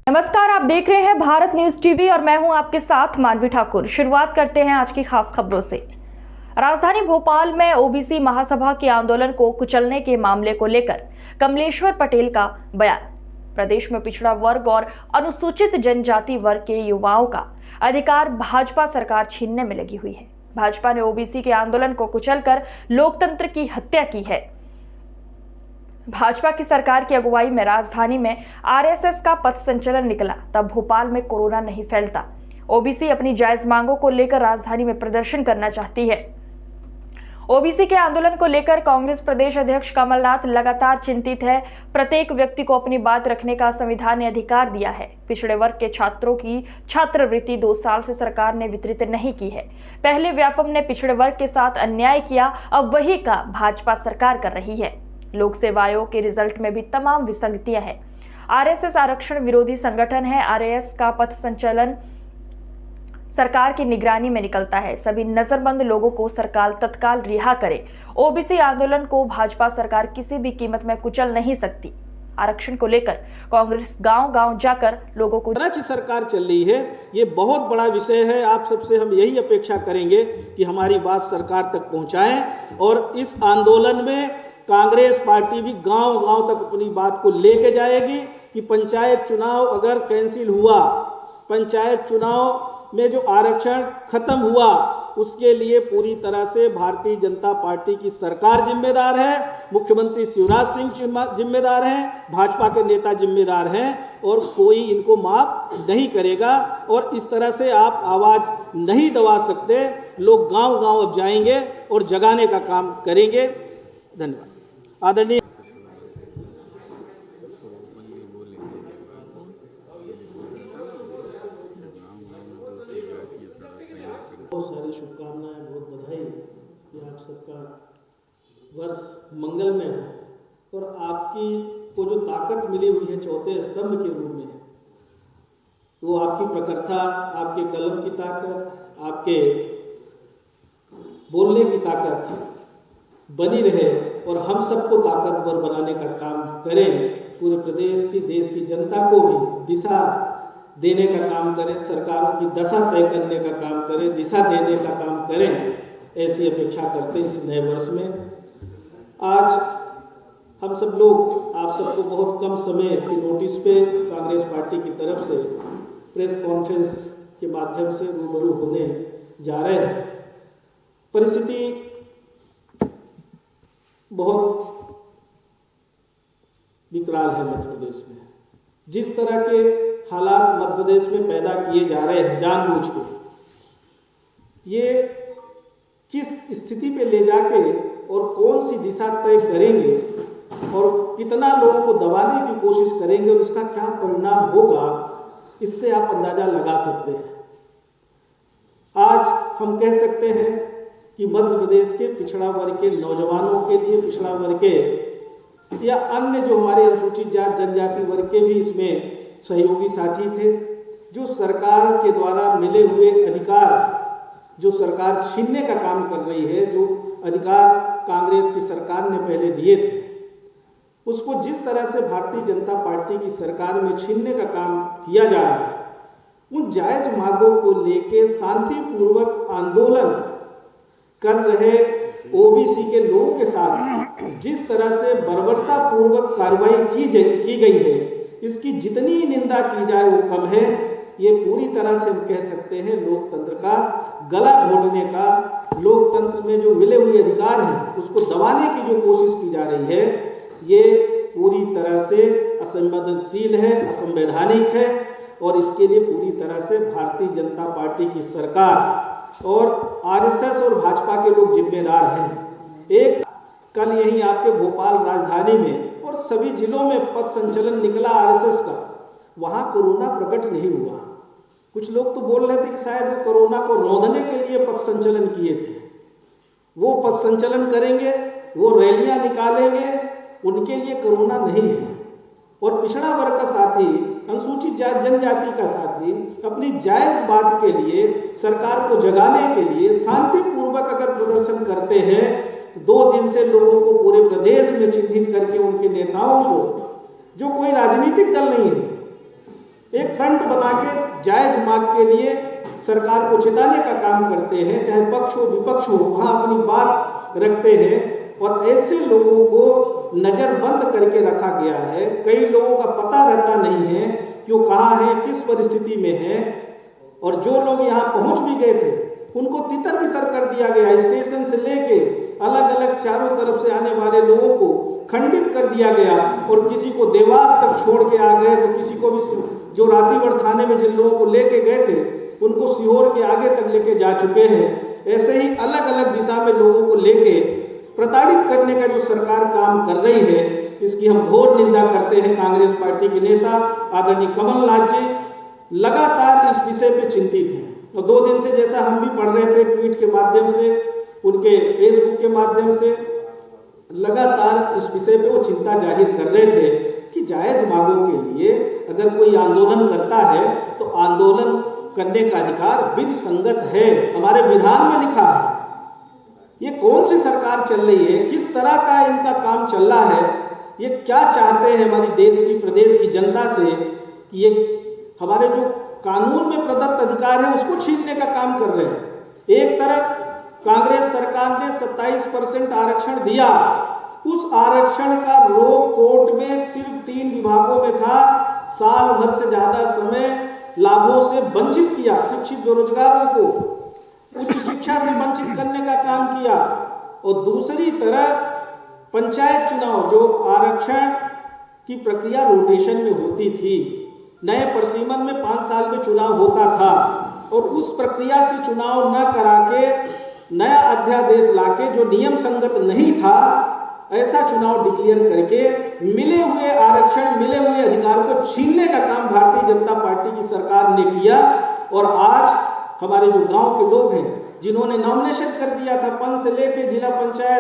नमस्कार, आप देख रहे हैं भारत न्यूज टीवी और मैं हूं आपके साथ मानवी ठाकुर। शुरुआत करते हैं आज की खास खबरों से। राजधानी भोपाल में ओबीसी महासभा के आंदोलन को कुचलने के मामले को लेकर कमलेश्वर पटेल का बयान। प्रदेश में पिछड़ा वर्ग और अनुसूचित जनजाति वर्ग के युवाओं का अधिकार भाजपा सरकार छीनने में लगी हुई है। भाजपा ने ओबीसी के आंदोलन को कुचलकर लोकतंत्र की हत्या की है। भाजपा की सरकार की अगुवाई में राजधानी में आरएसएस का पथ संचलन निकला, तब भोपाल में कोरोना नहीं फैलता। ओबीसी अपनी जायज मांगों को लेकर राजधानी में प्रदर्शन करना चाहती है। ओबीसी के आंदोलन को लेकर कांग्रेस प्रदेश अध्यक्ष कमलनाथ लगातार चिंतित है। प्रत्येक व्यक्ति को अपनी बात रखने का संविधान ने अधिकार दिया है। पिछड़े वर्ग के छात्रों की छात्रवृत्ति 2 साल से सरकार ने वितरित नहीं की है। पहले व्यापम ने पिछड़े वर्ग के साथ अन्याय किया, अब वही का भाजपा सरकार कर रही है। लोक सेवा आयोग के रिजल्ट में भी तमाम विसंगतियां हैं। आरएसएस आरक्षण विरोधी संगठन है। आरएसएस का पथ संचलन सरकार की निगरानी में निकलता है। सभी नजरबंद लोगों को सरकार तत्काल रिहा करे। ओबीसी आंदोलन को भाजपा सरकार किसी भी कीमत में कुचल नहीं सकती। आरक्षण को लेकर कांग्रेस गांव-गांव जाकर लोगों को की सरकार चल रही है, ये बहुत बड़ा विषय है। आप सबसे हम यही अपेक्षा करेंगे कि हमारी बात सरकार तक पहुंचाएं और इस आंदोलन में कांग्रेस पार्टी भी गांव-गांव तक अपनी बात को लेके जाएगी कि पंचायत चुनाव अगर कैंसिल हुआ, पंचायत चुनाव में जो आरक्षण खत्म हुआ, उसके लिए पूरी तरह से भारतीय जनता पार्टी की सरकार जिम्मेदार है, मुख्यमंत्री शिवराज सिंह जिम्मेदार हैं, भाजपा के नेता जिम्मेदार हैं और कोई इनको माफ नहीं करेगा। और इस तरह से आप आवाज नहीं दबा सकते। लोग गांव-गांव अब जाएंगे और जगाने का काम करेंगे। धन्यवाद। आदरणीय बहुत सारी शुभकामनाएं, बहुत बधाई कि आप सबका वर्ष मंगलमय हो और आपकी को जो ताकत मिली हुई है चौथे स्तंभ के रूप में, वो आपकी प्रखरता, आपके कलम की ताकत, आपके बोलने की ताकत बनी रहे और हम सबको ताकतवर बनाने का काम करें। पूरे प्रदेश की, देश की जनता को भी दिशा देने का काम करें, सरकारों की दशा तय करने का काम करें, दिशा देने का काम करें, ऐसी अपेक्षा करते हैं इस नए वर्ष में। आज हम सब लोग आप सबको बहुत कम समय की नोटिस पे कांग्रेस पार्टी की तरफ से प्रेस कॉन्फ्रेंस के माध्यम से रूबरू होने जा रहे हैं। परिस्थिति बहुत विकराल है मध्य प्रदेश में। जिस तरह के हालात मध्य प्रदेश में पैदा किए जा रहे हैं जानबूझ के, ये किस स्थिति पे ले जाके और कौन सी दिशा तय करेंगे और कितना लोगों को दबाने की कोशिश करेंगे और इसका क्या परिणाम होगा, इससे आप अंदाजा लगा सकते हैं। आज हम कह सकते हैं कि मध्य प्रदेश के पिछड़ा वर्ग के नौजवानों के लिए, पिछड़ा वर्ग के या अन्य जो हमारे अनुसूचित जाति जनजाति वर्ग के भी इसमें सहयोगी साथी थे, जो सरकार के द्वारा मिले हुए अधिकार जो सरकार छीनने का काम कर रही है, जो अधिकार कांग्रेस की सरकार ने पहले दिए थे, उसको जिस तरह से भारतीय जनता पार्टी की सरकार में छीनने का काम किया जा रहा है, उन जायज मांगों को लेके शांतिपूर्वक आंदोलन कर रहे ओबीसी के लोगों के साथ जिस तरह से बर्बरता पूर्वक कार्रवाई की गई है, इसकी जितनी निंदा की जाए वो कम है। ये पूरी तरह से हम कह सकते हैं लोकतंत्र का गला घोटने का, लोकतंत्र में जो मिले हुए अधिकार हैं उसको दबाने की जो कोशिश की जा रही है, ये पूरी तरह से असंवेदनशील है, असंवैधानिक है और इसके लिए पूरी तरह से भारतीय जनता पार्टी की सरकार और आरएसएस और भाजपा के लोग जिम्मेदार हैं। एक कल यही आपके भोपाल राजधानी में और सभी जिलों में पथ संचलन निकला आरएसएस का, वहां कोरोना प्रकट नहीं हुआ। कुछ लोग तो बोल रहे थे कि शायद वो कोरोना को रोकने के लिए पथ संचलन किए थे। वो पथ संचलन करेंगे, वो रैलियां निकालेंगे, उनके लिए कोरोना नहीं है। और पिछड़ा वर्ग का साथी, अनुसूचित जाति जनजाति का साथी अपनी जायज बात के लिए, सरकार को जगाने के लिए शांतिपूर्वक अगर प्रदर्शन करते हैं तो 2 दिन से लोगों को पूरे प्रदेश में चिन्हित करके उनके नेताओं को, जो कोई राजनीतिक दल नहीं है, एक फ्रंट बना के जायज मांग के लिए सरकार को चिताने का काम करते हैं, चाहे पक्ष हो विपक्ष हो, वहां अपनी बात रखते हैं। और ऐसे लोगों को नजरबंद करके रखा गया है। कई लोगों का पता रहता नहीं है कि वो कहाँ है, किस परिस्थिति में है। और जो लोग यहाँ पहुंच भी गए थे उनको तितर बितर कर दिया गया। स्टेशन से लेके अलग अलग चारों तरफ से आने वाले लोगों को खंडित कर दिया गया और किसी को देवास तक छोड़ के आ गए, तो किसी को भी जो रातीगढ़ थाने में जिन लोगों को लेके गए थे उनको सीहोर के आगे तक लेके जा चुके हैं। ऐसे ही अलग अलग दिशा में लोगों को लेके प्रताड़ित करने का जो सरकार काम कर रही है, इसकी हम घोर निंदा करते हैं। कांग्रेस पार्टी के नेता आदरणीय कमलनाथ जी लगातार इस विषय पे चिंतित हैं और 2 दिन से, जैसा हम भी पढ़ रहे थे ट्वीट के माध्यम से, उनके फेसबुक के माध्यम से, लगातार इस विषय पे वो चिंता जाहिर कर रहे थे कि जायज मांगों के लिए अगर कोई आंदोलन करता है तो आंदोलन करने का अधिकार विधि संगत है, हमारे विधान में लिखा है। ये कौन सी सरकार चल रही है, किस तरह का इनका काम चल रहा है, ये क्या चाहते हैं हमारी देश की प्रदेश की जनता से कि ये हमारे जो कानून में प्रदत्त अधिकार है उसको छीनने का काम कर रहे हैं। एक तरफ कांग्रेस सरकार ने 27% आरक्षण दिया, उस आरक्षण का रोक कोर्ट में सिर्फ 3 विभागों में था, साल भर से ज्यादा समय लाभों से वंचित किया, शिक्षित बेरोजगारों को उच्च शिक्षा से वंचित करने का काम किया। और दूसरी तरफ पंचायत चुनाव, जो आरक्षण की प्रक्रिया रोटेशन में होती थी, नए परिसीमन में 5 साल में चुनाव होता था, और उस प्रक्रिया से चुनाव न करा के नया अध्यादेश लाके जो नियम संगत नहीं था, ऐसा चुनाव डिक्लेयर करके मिले हुए आरक्षण, मिले हुए अधिकार को छीनने का काम भारतीय जनता पार्टी की सरकार ने किया। और आज हमारे जो गांव के लोग हैं जिन्होंने नॉमिनेशन कर दिया था, पंच से लेके जिला पंचायत